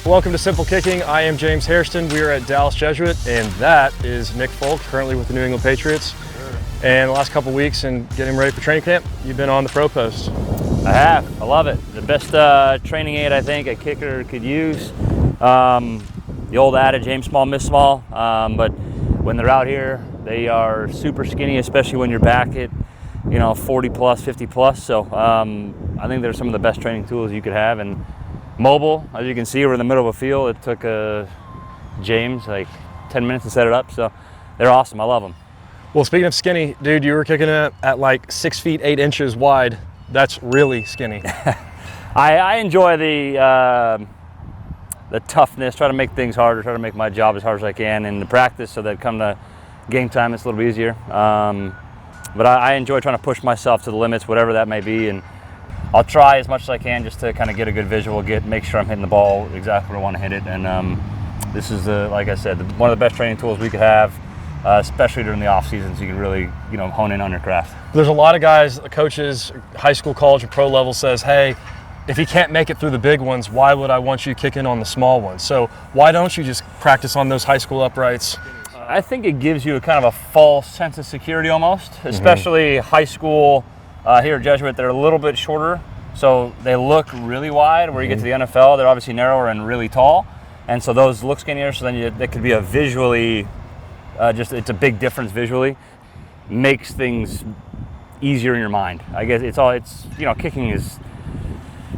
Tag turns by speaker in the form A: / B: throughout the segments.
A: Welcome to Simple Kicking. I am James Hairston. We are at Dallas Jesuit, and that is Nick Folk, currently with the New England Patriots. Sure. And the last couple weeks and getting ready for training camp, you've been on the pro post.
B: I have. I love it. The best training aid I think a kicker could use. The old adage, aim small, miss small. But when they're out here, they are super skinny, especially when you're back at 40 plus, 50 plus. So I think they're some of the best training tools you could have. And mobile, as you can see, we're in the middle of a field. It took James like 10 minutes to set it up. So they're awesome. I love them. Well,
A: speaking of skinny, dude, you were kicking it at like 6 feet 8 inches wide. That's really skinny.
B: I enjoy the toughness, try to make things harder, try to make my job as hard as I can in the practice so that come to game time it's a little bit easier. But I enjoy trying to push myself to the limits, whatever that may be, and I'll try as much as I can just to kind of get a good visual, make sure I'm hitting the ball exactly where I want to hit it. And this is, like I said, one of the best training tools we could have, especially during the off season, so you can really hone in on your craft.
A: There's a lot of guys, coaches, high school, college, and pro level says, hey, if you can't make it through the big ones, why would I want you kicking on the small ones? So why don't you just practice on those high school uprights?
B: I think it gives you a kind of a false sense of security almost, especially high school here at Jesuit. They're a little bit shorter, so they look really wide. Where you get to the NFL, they're obviously narrower and really tall, and so those look skinnier. So then that could be a visually, it's a big difference visually. Makes things easier in your mind. I guess kicking is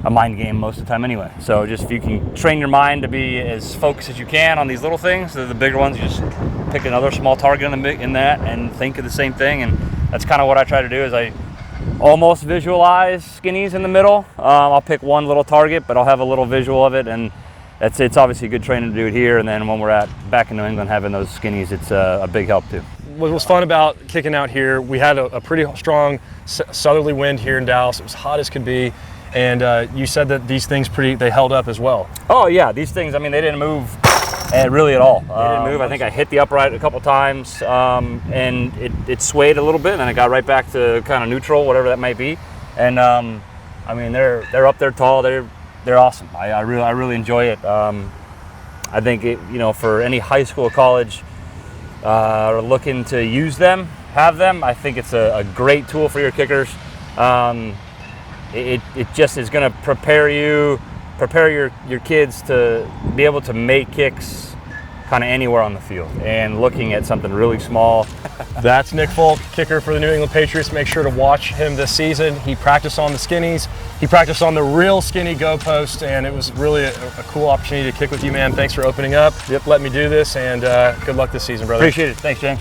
B: a mind game most of the time anyway. So just if you can train your mind to be as focused as you can on these little things, the bigger ones, you just pick another small target in that and think of the same thing. And that's kind of what I try to do is I almost visualize skinnies in the middle. I'll pick one little target, but I'll have a little visual of it, and it's obviously a good training to do it here. And then when we're back in New England having those skinnies, it's a big help too.
A: What was fun about kicking out here, we had a pretty strong southerly wind here in Dallas. It was hot as could be. And you said that these things they held up as well.
B: Oh yeah, these things, I mean, they didn't move really at all. They didn't move. I think I hit the upright a couple times, and it swayed a little bit, and then it got right back to kind of neutral, whatever that might be. And I mean, they're up there tall. They're awesome. I really enjoy it. I think for any high school, college looking to use them, have them, I think it's a great tool for your kickers. It just is going to prepare your kids to be able to make kicks kind of anywhere on the field and looking at something really small.
A: That's Nick Folk, kicker for the New England Patriots. Make sure to watch him this season. He practiced on the skinnies. He practiced on the real skinny go post, and it was really a cool opportunity to kick with you, man. Thanks for opening up. Let me do this, and good luck this season, brother.
B: Appreciate it. Thanks, James.